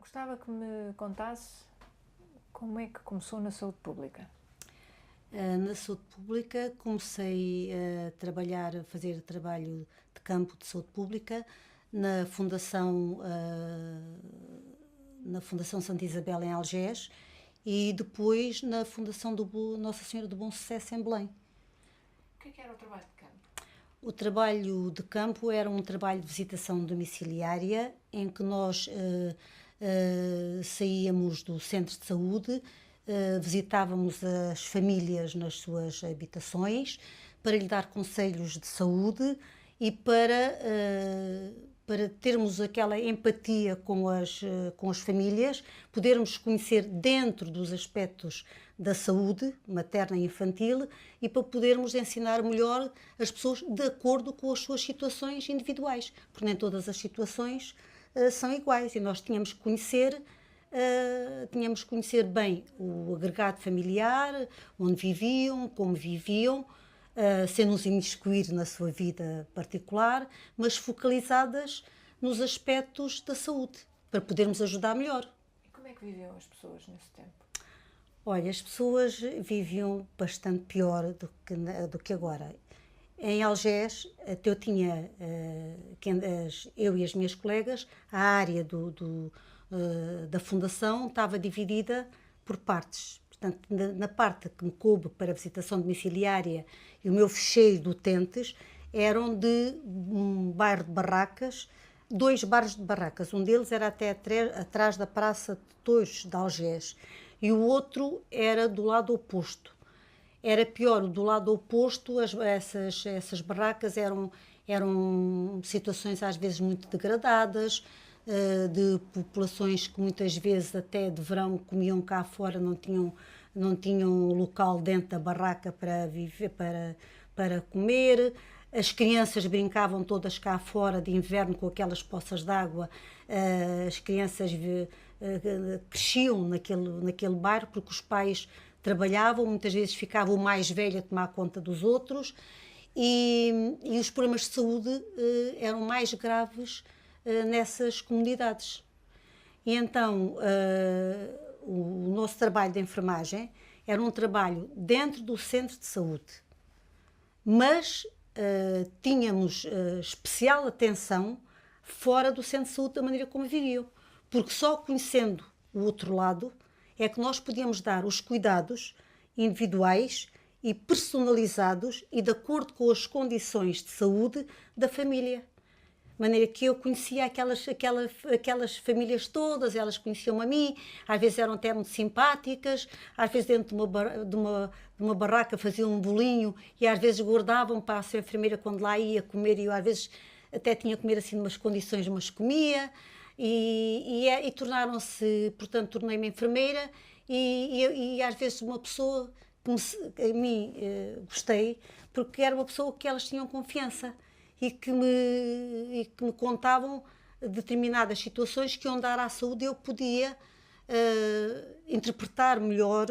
Gostava que me contasse como é que começou na saúde pública. Na saúde pública comecei a trabalhar, a fazer trabalho de campo de saúde pública na Fundação, na Fundação Santa Isabel em Algés e depois na Fundação Nossa Senhora do Bom Sucesso em Belém. O que era o trabalho de campo? O trabalho de campo era um trabalho de visitação domiciliária em que nós saíamos do centro de saúde, visitávamos as famílias nas suas habitações para lhe dar conselhos de saúde e para termos aquela empatia com as famílias, podermos conhecer dentro dos aspectos da saúde materna e infantil e para podermos ensinar melhor as pessoas de acordo com as suas situações individuais, porque nem todas as situações são iguais e nós tínhamos que conhecer bem o agregado familiar, onde viviam, como viviam, sem nos imiscuir na sua vida particular, mas focalizadas nos aspectos da saúde, para podermos ajudar melhor. E como é que viviam as pessoas nesse tempo? Olha, as pessoas viviam bastante pior do que agora. Em Algés, até eu tinha, eu e as minhas colegas, a área da fundação estava dividida por partes. Portanto, na parte que me coube para a visitação domiciliária e o meu fecheiro de utentes eram de um bairro de barracas, dois bairros de barracas. Um deles era até atrás da Praça de Torres de Algés e o outro era do lado oposto. Era pior, do lado oposto, essas barracas eram situações às vezes muito degradadas, de populações que muitas vezes até de verão comiam cá fora, não tinham local dentro da barraca para viver, para comer. As crianças brincavam todas cá fora de inverno com aquelas poças de água. As crianças cresciam naquele bairro porque os pais trabalhavam, muitas vezes ficava o mais velho a tomar conta dos outros e os problemas de saúde eram mais graves nessas comunidades. E então o nosso trabalho de enfermagem era um trabalho dentro do centro de saúde, mas tínhamos especial atenção fora do centro de saúde da maneira como viviam, porque só conhecendo o outro lado é que nós podíamos dar os cuidados individuais e personalizados e de acordo com as condições de saúde da família. De maneira que eu conhecia aquelas famílias todas, elas conheciam-me a mim, às vezes eram até muito simpáticas, às vezes dentro de uma barraca faziam um bolinho e às vezes guardavam para a sua enfermeira quando lá ia comer e eu às vezes até tinha que comer assim umas condições, mas comia. E tornaram-se, portanto, tornei-me enfermeira e às vezes uma pessoa que a mim gostei, porque era uma pessoa que elas tinham confiança e que me contavam determinadas situações que onde era a saúde eu podia interpretar melhor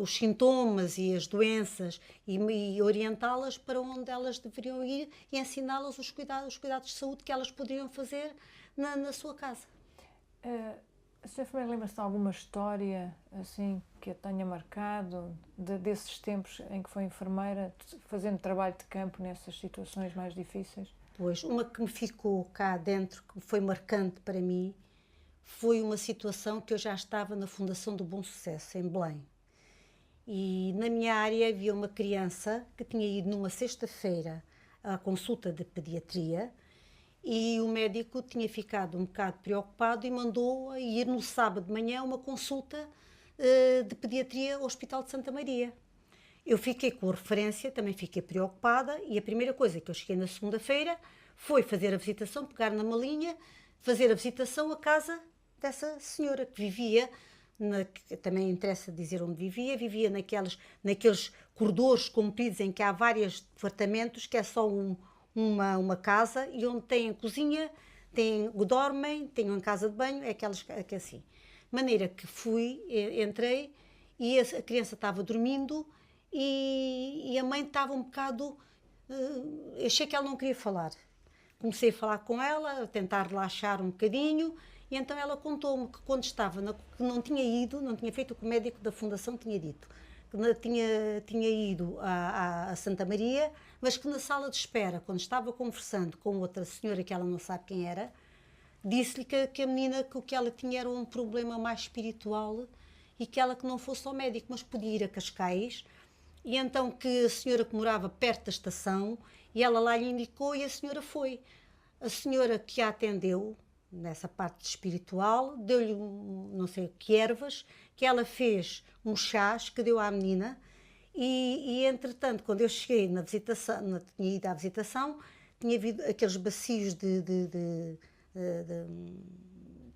os sintomas e as doenças e orientá-las para onde elas deveriam ir e ensiná-las os cuidados de saúde que elas poderiam fazer na sua casa. A senhora enfermeira lembra-se de alguma história assim que a tenha marcado desses tempos em que foi enfermeira, fazendo trabalho de campo nessas situações mais difíceis? Pois, uma que me ficou cá dentro, que foi marcante para mim, foi uma situação que eu já estava na Fundação do Bom Sucesso, em Belém. E na minha área havia uma criança que tinha ido numa sexta-feira à consulta de pediatria e o médico tinha ficado um bocado preocupado e mandou-a ir no sábado de manhã a uma consulta de pediatria ao Hospital de Santa Maria. Eu fiquei com a referência, também fiquei preocupada e a primeira coisa que eu cheguei na segunda-feira foi fazer a visitação, pegar na malinha, fazer a visitação à casa dessa senhora que vivia, que também interessa dizer onde vivia naqueles corredores compridos em que há vários departamentos, que é só uma casa e onde tem cozinha, dormem, têm uma casa de banho, é aquelas que é assim. De maneira que entrei e a criança estava dormindo e a mãe estava um bocado... achei que ela não queria falar. Comecei a falar com ela, a tentar relaxar um bocadinho E então ela contou-me que quando estava, que não tinha ido, não tinha feito o que o médico da Fundação tinha dito, que tinha ido à Santa Maria, mas que na sala de espera, quando estava conversando com outra senhora que ela não sabe quem era, disse-lhe que a menina, que o que ela tinha era um problema mais espiritual e que ela que não fosse ao médico, mas podia ir a Cascais. E então que a senhora que morava perto da estação, e ela lá lhe indicou e a senhora foi. A senhora que a atendeu, nessa parte espiritual, deu-lhe não sei o que ervas, que ela fez um chás que deu à menina, e entretanto, quando eu cheguei na visitação, tinha ido à visitação, tinha havido aqueles bacios de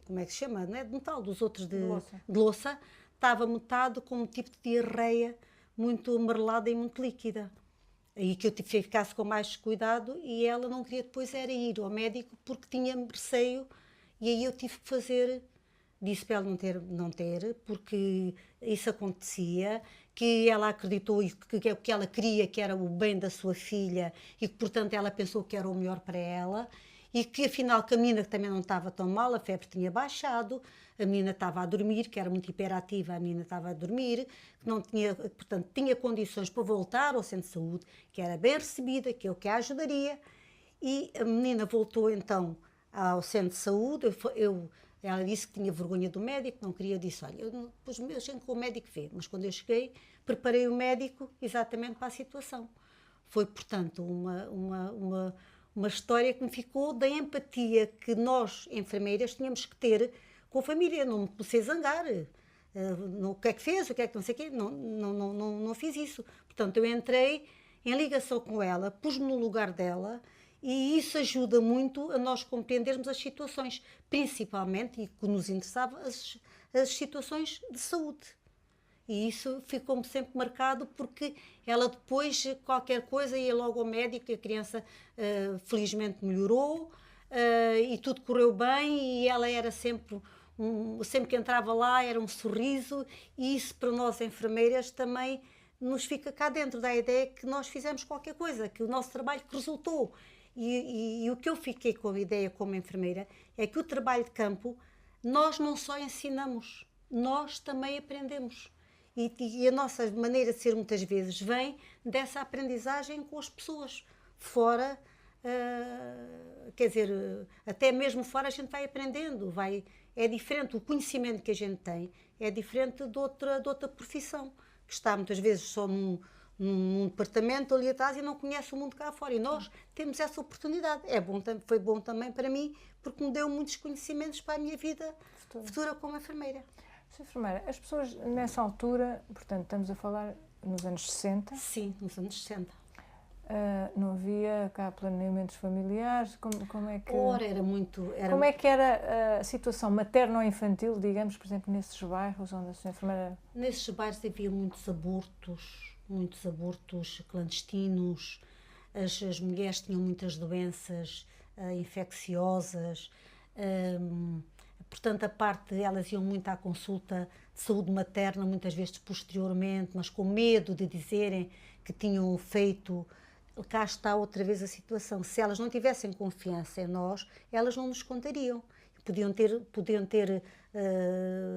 como é que se chama? Não é de metal, dos outros de louça, estava metade com um tipo de diarreia muito amarelada e muito líquida. Aí que eu tive que ficar com mais cuidado e ela não queria depois era ir ao médico porque tinha receio e aí eu tive que fazer, disse para ela não ter, porque isso acontecia, que ela acreditou e que o que ela queria que era o bem da sua filha e que portanto ela pensou que era o melhor para ela e que afinal que a menina que também não estava tão mal, a febre tinha baixado, a menina estava a dormir, que era muito hiperativa, a menina estava a dormir, que não tinha, portanto, tinha condições para voltar ao centro de saúde, que era bem recebida, que eu que a ajudaria, e a menina voltou então ao centro de saúde, ela disse que tinha vergonha do médico, não queria, eu disse, olha, depois a gente com o médico vê, mas quando eu cheguei, preparei o médico exatamente para a situação. Foi, portanto, uma história que me ficou da empatia que nós, enfermeiras, tínhamos que ter com a família. Não me comecei a zangar. O que é que fez, o que é que não sei o quê. Não fiz isso. Portanto, eu entrei em ligação com ela, pus-me no lugar dela e isso ajuda muito a nós compreendermos as situações, principalmente, e que nos interessava, as situações de saúde. E isso ficou-me sempre marcado porque ela depois, qualquer coisa, ia logo ao médico e a criança felizmente melhorou e tudo correu bem e ela era sempre, sempre que entrava lá era um sorriso e isso para nós enfermeiras também nos fica cá dentro da ideia que nós fizemos qualquer coisa, que o nosso trabalho que resultou. E o que eu fiquei com a ideia como enfermeira é que o trabalho de campo nós não só ensinamos, nós também aprendemos. E a nossa maneira de ser muitas vezes vem dessa aprendizagem com as pessoas. Fora, quer dizer, até mesmo fora a gente vai aprendendo, é diferente, o conhecimento que a gente tem é diferente de outra profissão, que está muitas vezes só num departamento ali atrás e não conhece o mundo cá fora. E nós temos essa oportunidade. Foi bom também para mim, porque me deu muitos conhecimentos para a minha vida futura como enfermeira. Sra. Enfermeira, as pessoas nessa altura, portanto, estamos a falar nos anos 60? Sim, nos anos 60. Não havia cá planeamentos familiares? Como é que... Ora, era muito... Como é que era a situação materno-infantil, digamos, por exemplo, nesses bairros onde a Sra. Enfermeira... Nesses bairros havia muitos abortos clandestinos, as mulheres tinham muitas doenças infecciosas, portanto, elas iam muito à consulta de saúde materna, muitas vezes posteriormente, mas com medo de dizerem que tinham feito. Cá está outra vez a situação. Se elas não tivessem confiança em nós, elas não nos contariam. Podiam ter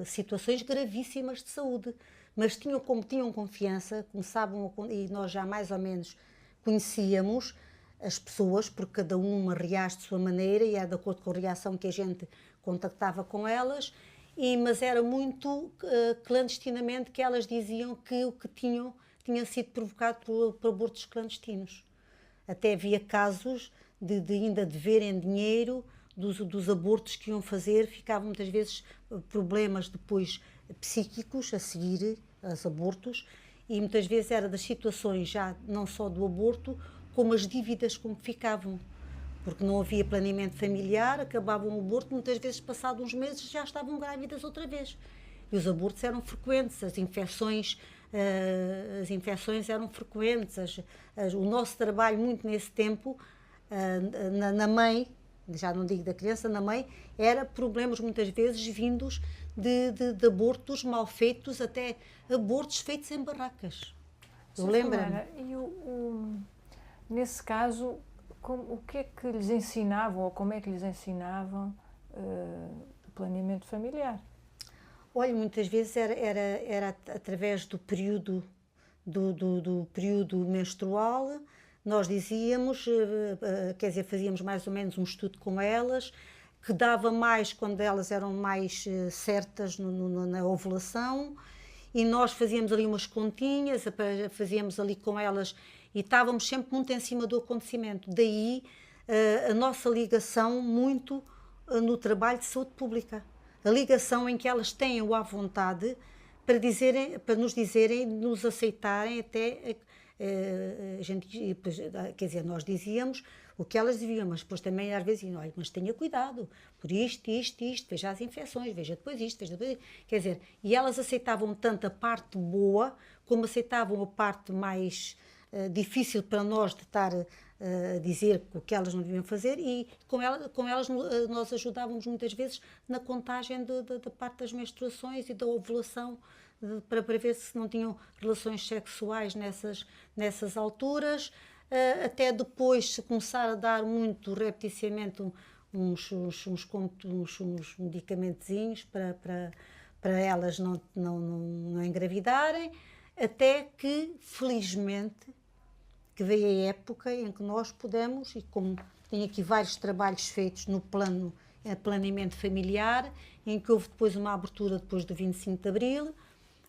situações gravíssimas de saúde, mas como tinham confiança, começavam e nós já mais ou menos conhecíamos as pessoas, porque cada uma reage de sua maneira e era de acordo com a reação que a gente contactava com elas, mas era muito clandestinamente que elas diziam que o que tinha sido provocado por abortos clandestinos. Até havia casos de ainda deverem dinheiro dos abortos que iam fazer, ficavam muitas vezes problemas depois psíquicos a seguir aos abortos e muitas vezes era das situações já não só do aborto, como as dívidas como ficavam. Porque não havia planeamento familiar, acabavam o aborto, muitas vezes passados uns meses já estavam grávidas outra vez. E os abortos eram frequentes, as infecções eram frequentes, o nosso trabalho muito nesse tempo, na mãe, já não digo da criança, na mãe, era problemas muitas vezes vindos de abortos mal feitos, até abortos feitos em barracas. Eu lembro-me. E nesse caso, o que é que lhes ensinavam, ou como é que lhes ensinavam planeamento familiar? Olha, muitas vezes era através do período do período menstrual. Nós dizíamos, quer dizer, fazíamos mais ou menos um estudo com elas, que dava mais quando elas eram mais certas na ovulação, e nós fazíamos ali umas continhas, fazíamos ali com elas e estávamos sempre muito em cima do acontecimento. Daí a nossa ligação muito no trabalho de saúde pública. A ligação em que elas têm à vontade para nos dizerem, nos aceitarem até... a gente, quer dizer, nós dizíamos o que elas deviam, mas depois também às vezes diziam, olha, mas tenha cuidado, por isto, veja as infecções, veja depois isto, veja depois isto. Quer dizer, e elas aceitavam tanto a parte boa, como aceitavam a parte mais difícil para nós de estar a dizer o que elas não deviam fazer, e com elas nós ajudávamos muitas vezes na contagem da parte das menstruações e da ovulação, para ver se não tinham relações sexuais nessas alturas, até depois se começar a dar muito repeticiamente uns medicamentozinhos para elas não engravidarem, até que, felizmente, que veio a época em que nós pudemos, e como tenho aqui vários trabalhos feitos no planeamento familiar, em que houve depois uma abertura depois do 25 de Abril,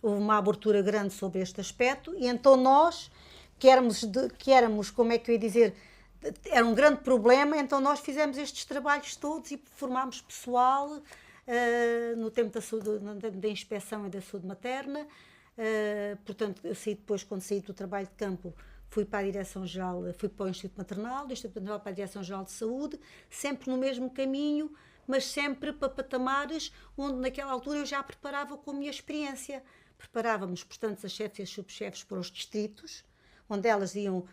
houve uma abertura grande sobre este aspecto, e então nós, que éramos, como é que eu ia dizer, era um grande problema, então nós fizemos estes trabalhos todos e formámos pessoal no tempo da inspeção e da saúde materna. Portanto, eu saí depois, quando saí do trabalho de campo, fui para a Direção-Geral, fui para o Instituto Maternal, do Instituto Maternal para a Direção-Geral de Saúde, sempre no mesmo caminho, mas sempre para patamares onde naquela altura eu já preparava com a minha experiência. Preparávamos, portanto, as chefes e as subchefes para os distritos, onde elas iam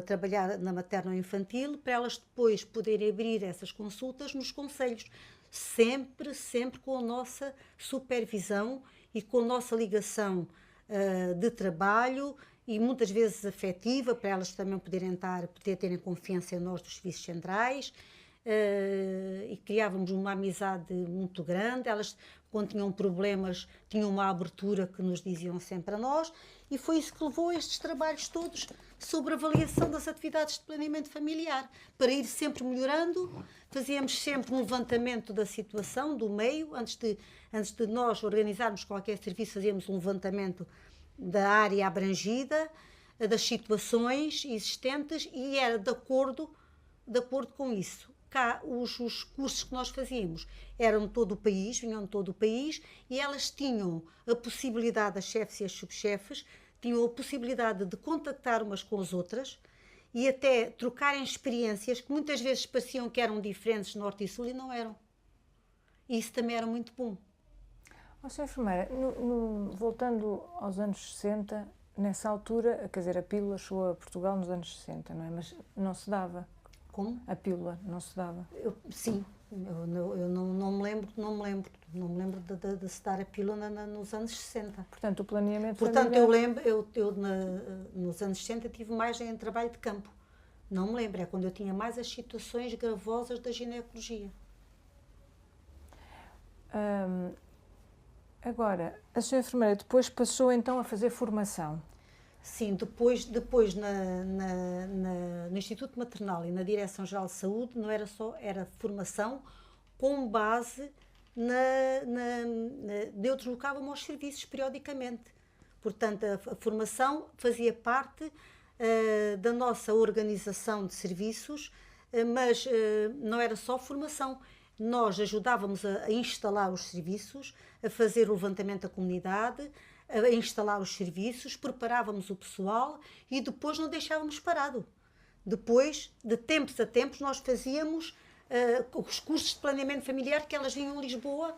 trabalhar na materno-infantil, para elas depois poderem abrir essas consultas nos concelhos, sempre com a nossa supervisão e com a nossa ligação de trabalho e muitas vezes afetiva, para elas também poderem terem confiança em nós dos serviços centrais, e criávamos uma amizade muito grande. Elas, quando tinham problemas, tinham uma abertura que nos diziam sempre a nós, e foi isso que levou a estes trabalhos todos sobre a avaliação das atividades de planeamento familiar, para ir sempre melhorando. Fazíamos sempre um levantamento da situação, do meio, antes de nós organizarmos qualquer serviço, fazíamos um levantamento da área abrangida, das situações existentes, e era de acordo com isso. Cá, os cursos que nós fazíamos eram de todo o país, vinham de todo o país, e elas tinham a possibilidade, as chefes e as subchefes, tinham a possibilidade de contactar umas com as outras e até trocarem experiências que muitas vezes pareciam que eram diferentes norte e sul e não eram. E isso também era muito bom. Sra. Enfermeira, voltando aos anos 60, nessa altura, quer dizer, a pílula chegou a Portugal nos anos 60, não é? Mas não se dava. Como? A pílula não se dava. Sim, eu não me lembro de se dar a pílula nos anos 60. Portanto, o planeamento Portanto, familiar... eu lembro, nos anos 60 tive mais em trabalho de campo. Não me lembro, é quando eu tinha mais as situações gravosas da ginecologia. Agora, a Sra. Enfermeira depois passou então a fazer formação. Sim, depois no Instituto Maternal e na Direção-Geral de Saúde não era só, era formação com base eu deslocava-me aos serviços periodicamente. Portanto, a formação fazia parte da nossa organização de serviços, mas não era só formação. Nós ajudávamos a instalar os serviços, a fazer o levantamento da comunidade, a instalar os serviços, preparávamos o pessoal e depois não deixávamos parado. Depois, de tempos a tempos, nós fazíamos os cursos de planeamento familiar, que elas vinham a Lisboa,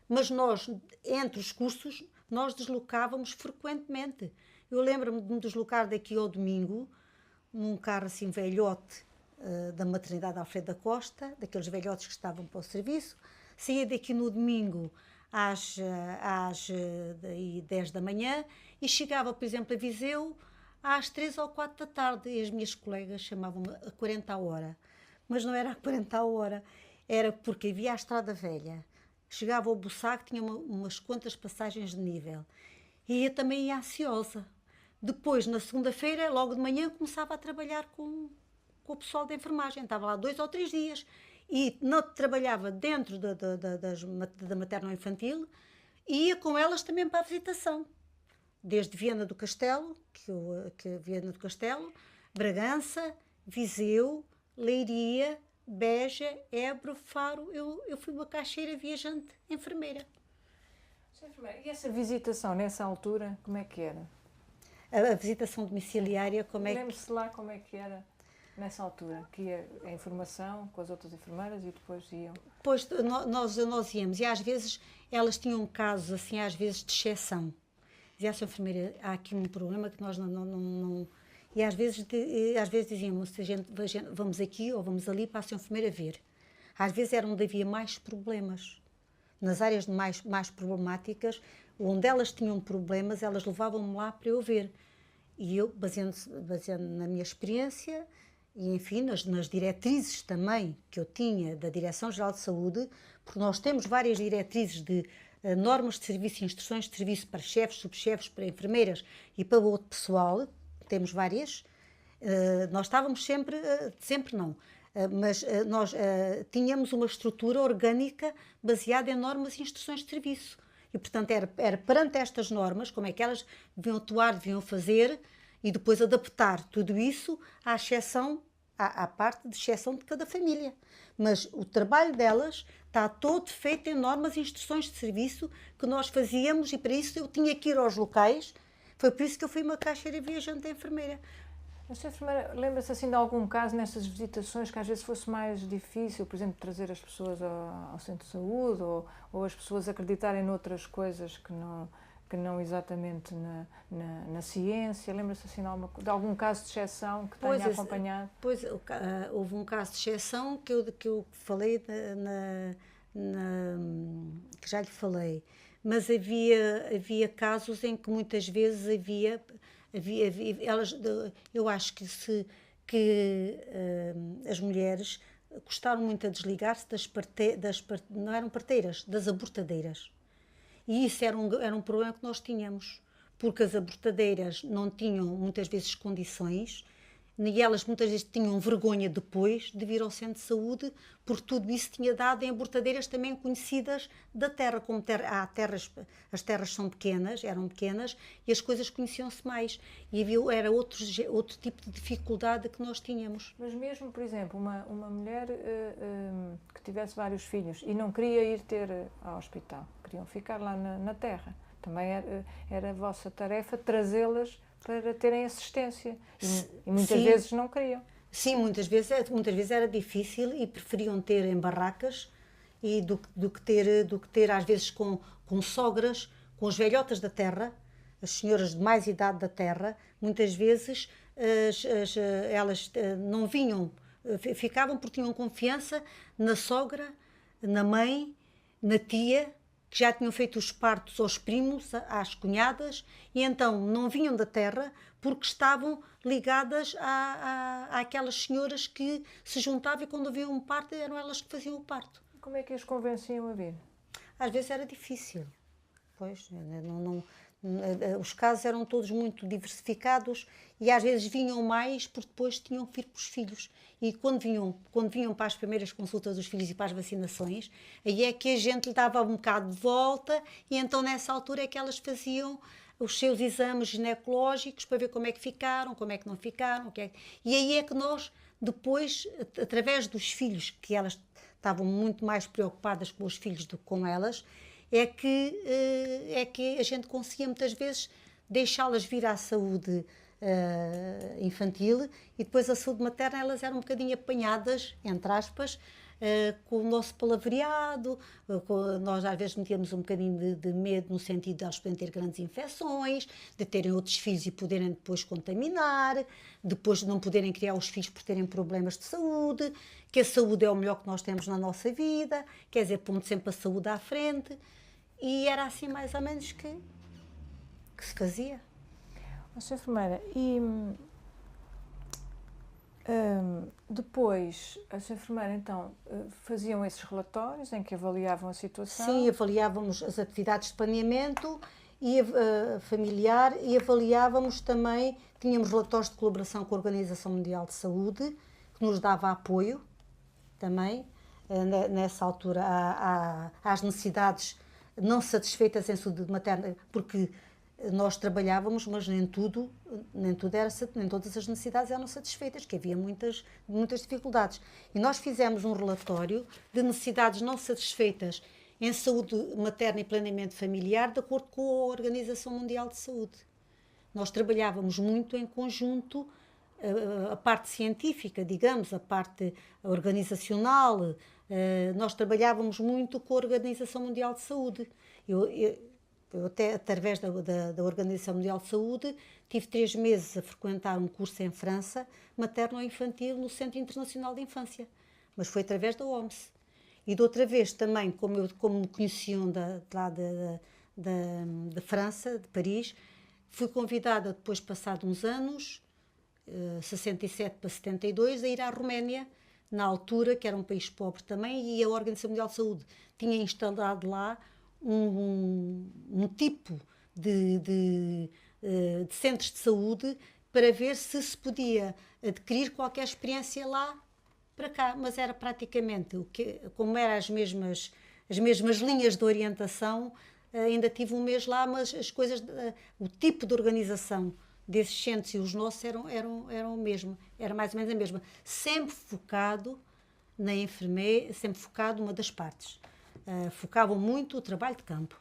mas nós, entre os cursos, nós deslocávamos frequentemente. Eu lembro-me de me deslocar daqui ao domingo, num carro assim velhote, da maternidade Alfredo da Costa, daqueles velhotes que estavam para o serviço, saía daqui no domingo às 10 da manhã e chegava, por exemplo, a Viseu às 3 ou 4 da tarde, e as minhas colegas chamavam-me a 40 a hora. Mas não era a 40 a hora, era porque havia a Estrada Velha, chegava ao Bussac, tinha umas quantas passagens de nível. E eu também ia ansiosa. Depois, na segunda-feira, logo de manhã, começava a trabalhar com o pessoal da enfermagem. Estava lá 2 ou 3 dias. E não trabalhava dentro da materno-infantil e ia com elas também para a visitação. Desde Viana do Castelo, Viana do Castelo, Bragança, Viseu, Leiria, Beja, Évora, Faro. Eu fui uma caixeira viajante enfermeira. E essa visitação nessa altura, como é que era? A visitação domiciliária, como é que... Lembre-se lá como é que era nessa altura, que ia a informação com as outras enfermeiras e depois iam... Pois, nós íamos e às vezes elas tinham casos, assim, às vezes de exceção. Dizia a sua enfermeira, há aqui um problema que nós não... E às vezes dizíamos, vamos aqui ou vamos ali para a sua enfermeira ver. Às vezes era onde havia mais problemas. Nas áreas mais problemáticas, onde elas tinham problemas, elas levavam-me lá para eu ver. E eu, baseando na minha experiência, e enfim, nas diretrizes também que eu tinha da Direção-Geral de Saúde, porque nós temos várias diretrizes de normas de serviço e instruções de serviço para chefes, subchefes, para enfermeiras e para o outro pessoal, temos várias. Nós estávamos sempre não, mas nós tínhamos uma estrutura orgânica baseada em normas e instruções de serviço. E, portanto, era perante estas normas, como é que elas deviam atuar, deviam fazer, e depois adaptar tudo isso à parte de exceção de cada família. Mas o trabalho delas está todo feito em normas e instruções de serviço que nós fazíamos, e para isso eu tinha que ir aos locais. Foi por isso que eu fui uma caixeira viajante enfermeira. A senhora enfermeira, lembra-se assim de algum caso nessas visitações que às vezes fosse mais difícil, por exemplo, trazer as pessoas ao centro de saúde ou as pessoas acreditarem noutras coisas que não exatamente na ciência? Lembra-se assim de algum caso de exceção que tenha acompanhado? Pois, houve um caso de exceção que eu falei, que já lhe falei, mas havia casos em que muitas vezes eu acho que as mulheres gostaram muito a desligar-se não eram parteiras, das abortadeiras. E isso era um problema que nós tínhamos, porque as abortadeiras não tinham muitas vezes condições, e elas muitas vezes tinham vergonha depois de vir ao centro de saúde, porque tudo isso tinha dado em abortadeiras também conhecidas da terra, como as terras eram pequenas, e as coisas conheciam-se mais. E era outro tipo de dificuldade que nós tínhamos. Mas mesmo, por exemplo, uma mulher que tivesse vários filhos e não queria ir ter ao hospital, queriam ficar lá na terra, também era a vossa tarefa trazê-las para terem assistência. E muitas vezes não queriam. Sim, muitas vezes era difícil e preferiam ter em barracas do que ter às vezes com sogras, com as velhotas da terra, as senhoras de mais idade da terra. Muitas vezes elas não vinham, ficavam porque tinham confiança na sogra, na mãe, na tia, que já tinham feito os partos aos primos, às cunhadas, e então não vinham da terra porque estavam ligadas àquelas senhoras que se juntavam, e quando havia um parto eram elas que faziam o parto. Como é que as convenciam a vir? Às vezes era difícil. Pois, os casos eram todos muito diversificados e às vezes vinham mais porque depois tinham que vir com os filhos. E quando vinham para as primeiras consultas dos filhos e para as vacinações, aí é que a gente lhe dava um bocado de volta, e então nessa altura é que elas faziam os seus exames ginecológicos para ver como é que ficaram, como é que não ficaram. E aí é que nós, depois, através dos filhos, que elas estavam muito mais preocupadas com os filhos do que com elas, é que a gente conseguia muitas vezes deixá-las vir à saúde infantil, e depois a saúde materna elas eram um bocadinho apanhadas, entre aspas, com o nosso palavreado. Nós às vezes metíamos um bocadinho de medo, no sentido de elas poderem ter grandes infecções, de terem outros filhos e poderem depois contaminar, depois de não poderem criar os filhos por terem problemas de saúde, que a saúde é o melhor que nós temos na nossa vida, quer dizer, pondo sempre a saúde à frente. E era assim mais ou menos que se fazia. Senhora enfermeira, e Depois, as enfermeiras, então, faziam esses relatórios em que avaliavam a situação? Sim, avaliávamos as atividades de planeamento e familiar e avaliávamos também, tínhamos relatórios de colaboração com a Organização Mundial de Saúde, que nos dava apoio também, nessa altura, às necessidades não satisfeitas em saúde materna, porque nós trabalhávamos, mas nem todas as necessidades eram satisfeitas, que havia muitas dificuldades. E nós fizemos um relatório de necessidades não satisfeitas em saúde materna e planeamento familiar, de acordo com a Organização Mundial de Saúde. Nós trabalhávamos muito em conjunto, a parte científica, digamos, a parte organizacional, nós trabalhávamos muito com a Organização Mundial de Saúde. Eu até, através da Organização Mundial de Saúde, tive 3 meses a frequentar um curso em França, materno-infantil, no Centro Internacional de Infância. Mas foi através da OMS. E de outra vez também, como me conheciam de França, de Paris, fui convidada depois, passado uns anos, 67 para 72, a ir à Roménia, na altura, que era um país pobre também, e a Organização Mundial de Saúde tinha instalado lá um tipo de centros de saúde para ver se podia adquirir qualquer experiência lá para cá, mas era praticamente, como eram as mesmas linhas de orientação, ainda tive um mês lá, mas as coisas, o tipo de organização desses centros e os nossos eram o mesmo, era mais ou menos a mesma, sempre focado na enfermeira, sempre focado numa das partes. Focavam muito o trabalho de campo.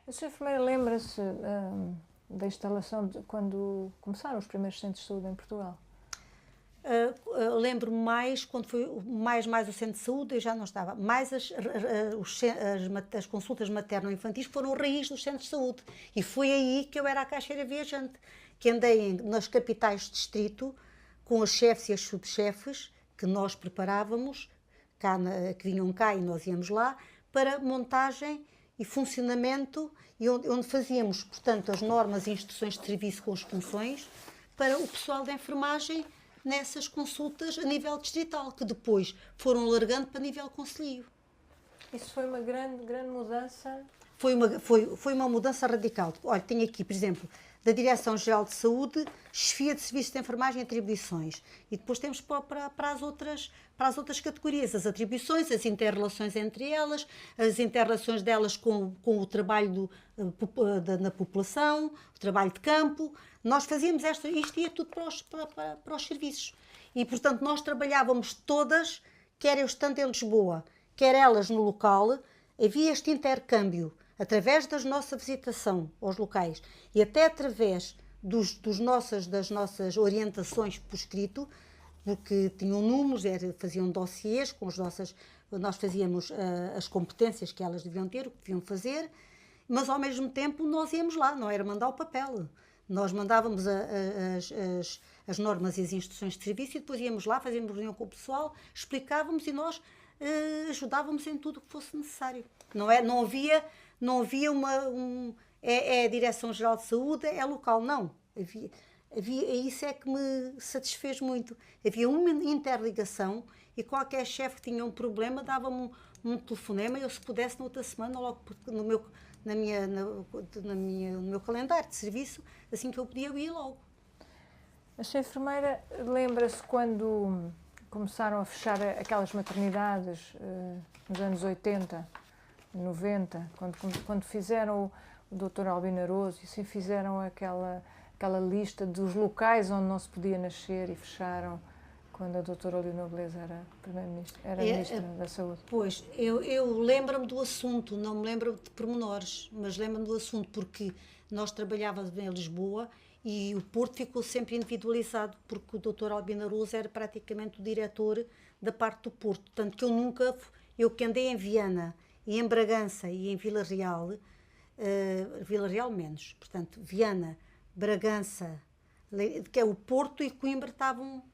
A sua enfermeira lembra-se da instalação quando começaram os primeiros centros de saúde em Portugal? Lembro-me mais, quando foi mais o centro de saúde, eu já não estava, mais as consultas materno-infantis foram a raiz dos centros de saúde, e foi aí que eu era a caixeira viajante, que andei nas capitais de distrito com os chefes e as subchefes que nós preparávamos, que vinham cá e nós íamos lá, para montagem e funcionamento, e onde fazíamos, portanto, as normas e instruções de serviço com as funções para o pessoal da enfermagem nessas consultas a nível distrital, que depois foram alargando para nível concelhio. Isso foi uma grande mudança? Foi uma mudança radical. Olha, tenho aqui, por exemplo, da Direção-Geral de Saúde, chefia de serviços de enfermagem e atribuições. E depois temos para as outras categorias, as atribuições, as inter-relações entre elas, as inter-relações delas com o trabalho na população, o trabalho de campo. Nós fazíamos isto ia tudo para os serviços. E, portanto, nós trabalhávamos todas, quer eu estando em Lisboa, quer elas no local, havia este intercâmbio, através da nossa visitação aos locais e até através das nossas orientações por escrito, porque tinham números, faziam dossiês com nós fazíamos as competências que elas deviam ter, o que deviam fazer, mas ao mesmo tempo nós íamos lá, não era mandar o papel. Nós mandávamos as normas e as instruções de serviço e depois íamos lá, fazíamos reunião com o pessoal, explicávamos e nós ajudávamos em tudo o que fosse necessário. Não havia a Direção-Geral de Saúde, é local, não. Isso é que me satisfez muito. Havia uma interligação e qualquer chefe que tinha um problema dava-me um telefonema e eu, se pudesse, na outra semana, logo no meu calendário de serviço, assim que eu podia, eu ia logo. A sua enfermeira lembra-se quando começaram a fechar aquelas maternidades nos anos 80, 90, quando fizeram o Dr. Albino Aroso e assim fizeram aquela lista dos locais onde não se podia nascer e fecharam quando a doutora Leonor Beleza era Ministra da Saúde. Pois, eu lembro-me do assunto, não me lembro de pormenores, mas lembro-me do assunto porque nós trabalhávamos em Lisboa e o Porto ficou sempre individualizado, porque o Dr. Albino Aroso era praticamente o diretor da parte do Porto. Tanto que eu que andei em Viana e em Bragança e em Vila Real, Vila Real menos, portanto, Viana, Bragança, que é o Porto e Coimbra estavam.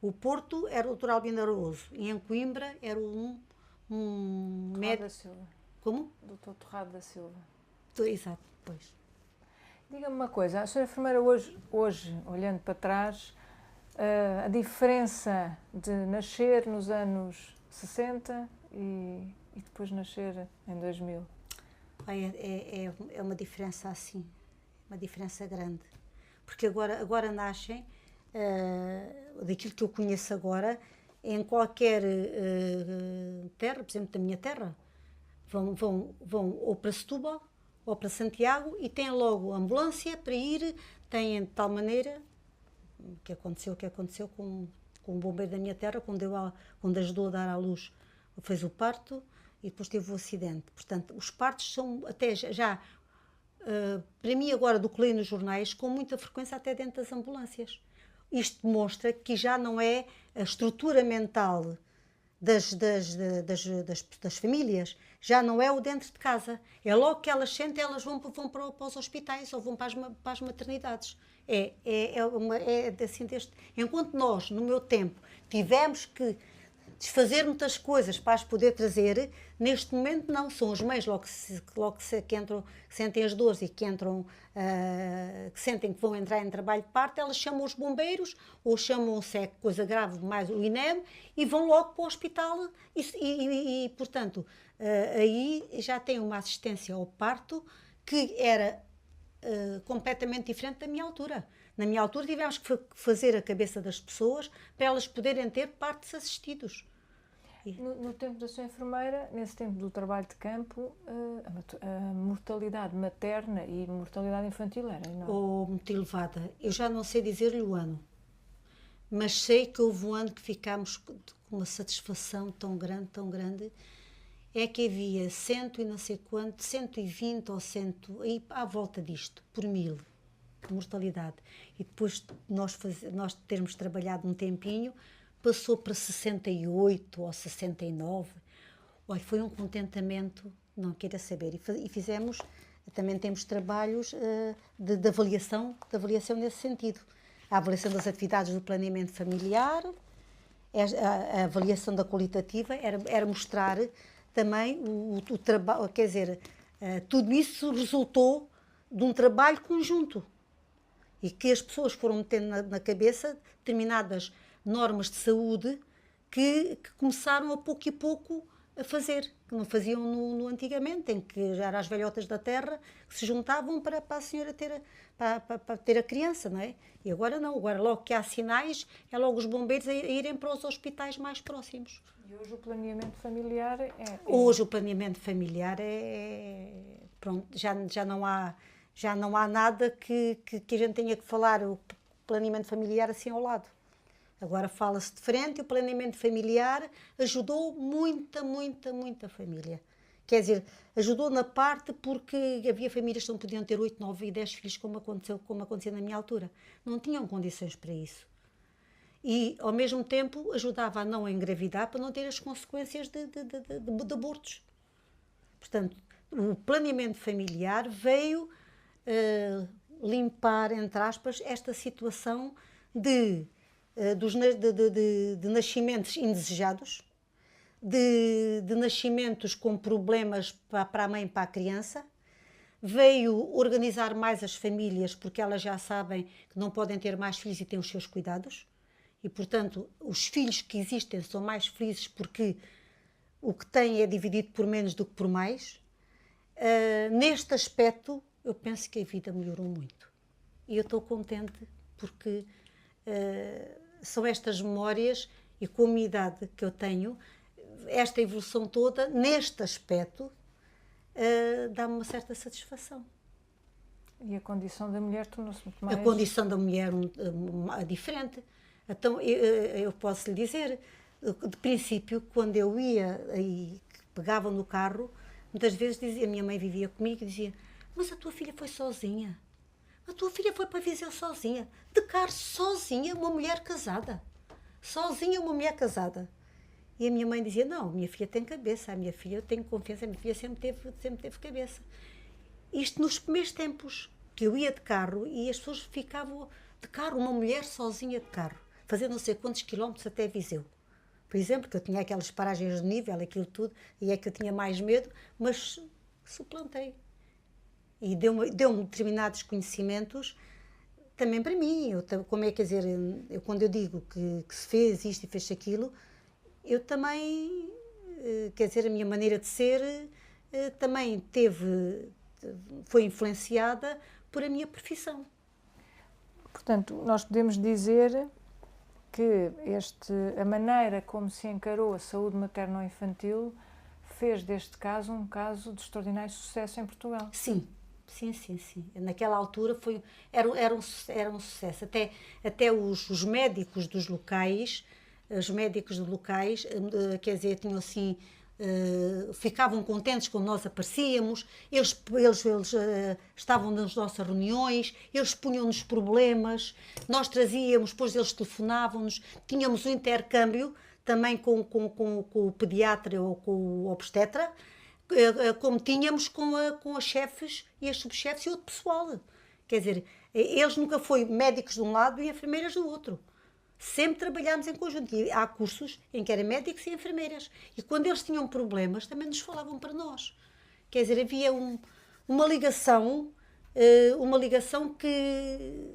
O Porto era o Dr. Albino Aroso e em Coimbra era um médico. Da Silva. Como? Dr. Torrado da Silva. Exato, pois. Diga-me uma coisa, a senhora enfermeira hoje, olhando para trás, a diferença de nascer nos anos 60 e depois nascer em 2000? É uma diferença assim, uma diferença grande. Porque agora nascem, daquilo que eu conheço agora, em qualquer terra, por exemplo, da minha terra, vão ou para Setúbal ou para Santiago e têm logo ambulância para ir, têm de tal maneira, o que aconteceu com um bombeiro da minha terra, quando ajudou a dar à luz, fez o parto e depois teve o acidente. Portanto, os partos são até já, para mim agora, do que leio nos jornais, com muita frequência até dentro das ambulâncias. Isto demonstra que já não é a estrutura mental das famílias, já não é o dentro de casa. É logo que elas sentem, elas vão para os hospitais ou vão para as maternidades. Assim, enquanto nós, no meu tempo, tivemos que desfazer muitas coisas para as poder trazer, neste momento não, são as mães que entram, que sentem as dores e que entram, que sentem que vão entrar em trabalho de parto, elas chamam os bombeiros ou chamam, se é coisa grave, mais o INEM, e vão logo para o hospital e portanto, aí já tem uma assistência ao parto que era completamente diferente da minha altura. Na minha altura tivemos que fazer a cabeça das pessoas para elas poderem ter partos assistidos. No tempo da sua enfermeira, nesse tempo do trabalho de campo, a mortalidade materna e mortalidade infantil era enorme. Ou muito elevada. Eu já não sei dizer-lhe o ano, mas sei que houve um ano que ficámos com uma satisfação tão grande, é que havia 100 e não sei quanto, 120 ou 100, aí à volta disto, por 1000, de mortalidade. E depois nós termos trabalhado um tempinho, passou para 68 ou 69. Olha, foi um contentamento, não queira saber. E fizemos, também temos trabalhos de avaliação nesse sentido. A avaliação das atividades do planeamento familiar, a avaliação da qualitativa, era mostrar também o trabalho, quer dizer, tudo isso resultou de um trabalho conjunto e que as pessoas foram metendo na cabeça determinadas normas de saúde que começaram a pouco e pouco a fazer, que não faziam no antigamente, em que já eram as velhotas da terra que se juntavam para a senhora para ter a criança, não é? E agora não, agora logo que há sinais, é logo os bombeiros a irem para os hospitais mais próximos. E hoje o planeamento familiar Hoje o planeamento familiar pronto, já não há nada que a gente tenha que falar o planeamento familiar assim ao lado. Agora fala-se de frente e o planeamento familiar ajudou muita família. Quer dizer, ajudou na parte porque havia famílias que não podiam ter 8, 9 e 10 filhos como acontecia na minha altura. Não tinham condições para isso. E, ao mesmo tempo, ajudava a não engravidar para não ter as consequências de abortos. Portanto, o planeamento familiar veio limpar, entre aspas, esta situação de nascimentos indesejados, de nascimentos com problemas para a mãe e para a criança, veio organizar mais as famílias porque elas já sabem que não podem ter mais filhos e têm os seus cuidados e, portanto, os filhos que existem são mais felizes porque o que têm é dividido por menos do que por mais. Neste aspecto, eu penso que a vida melhorou muito e eu estou contente porque são estas memórias e com a minha idade que eu tenho, esta evolução toda, neste aspecto, dá-me uma certa satisfação. E a condição da mulher tornou-se muito mais... A condição da mulher diferente. Então, eu posso lhe dizer, de princípio, quando eu ia e pegava no carro, muitas vezes dizia, a minha mãe vivia comigo e dizia, mas a tua filha foi sozinha. A tua filha foi para Viseu sozinha, de carro sozinha, uma mulher casada. Sozinha, uma mulher casada. E a minha mãe dizia, não, a minha filha tem cabeça, a minha filha, eu tenho confiança, a minha filha sempre teve cabeça. Isto nos primeiros tempos, que eu ia de carro e as pessoas ficavam de carro, uma mulher sozinha de carro, fazendo não sei quantos quilómetros até Viseu. Por exemplo, que eu tinha aquelas paragens de nível, aquilo tudo, e é que eu tinha mais medo, mas suplantei. E deu-me determinados conhecimentos também para mim, como é, quer dizer, quando eu digo que se fez isto e fez aquilo, eu também, quer dizer, a minha maneira de ser também foi influenciada por a minha profissão. Portanto, nós podemos dizer que a maneira como se encarou a saúde materno-infantil fez deste caso um caso de extraordinário sucesso em Portugal. Sim. Naquela altura era um sucesso. Até os médicos dos locais, quer dizer, tinham assim, ficavam contentes quando nós aparecíamos, eles estavam nas nossas reuniões, eles punham-nos problemas, nós trazíamos, depois eles telefonavam-nos, tínhamos um intercâmbio também com o pediatra ou com o obstetra, como tínhamos com as chefes e as subchefes e outro pessoal. Quer dizer, eles nunca foram médicos de um lado e enfermeiras do outro. Sempre trabalhámos em conjunto. E há cursos em que eram médicos e enfermeiras. E quando eles tinham problemas, também nos falavam para nós. Quer dizer, havia uma ligação que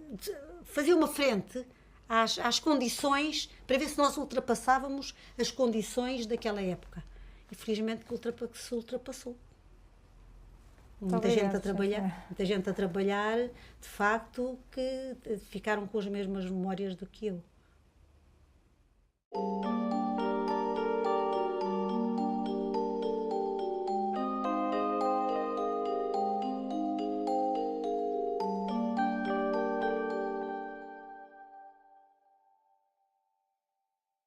fazia uma frente às condições, para ver se nós ultrapassávamos as condições daquela época. E felizmente que se ultrapassou. Muita gente a trabalhar, de facto, que ficaram com as mesmas memórias do que eu.